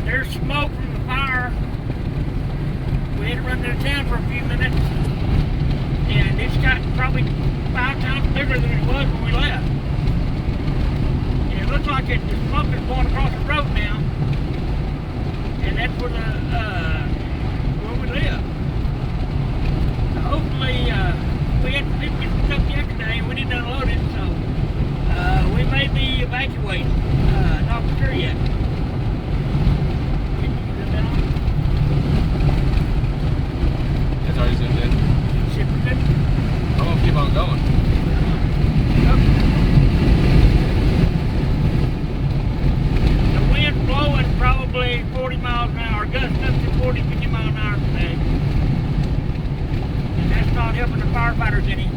there's smoke from the fire. We had to run to the town for a few minutes, and it's got probably 5 times bigger than it was when we left. And it looks like the smoke is going across the road now, and that's where we live. So hopefully, we had to get some stuff yesterday, and we didn't unload it, so we may be evacuating. Not for sure yet. It's already zoomed in. I'm gonna keep on going. The wind's blowing probably 40 miles an hour, gusting up to 40, 50 miles an hour today. And that's not helping the firefighters any.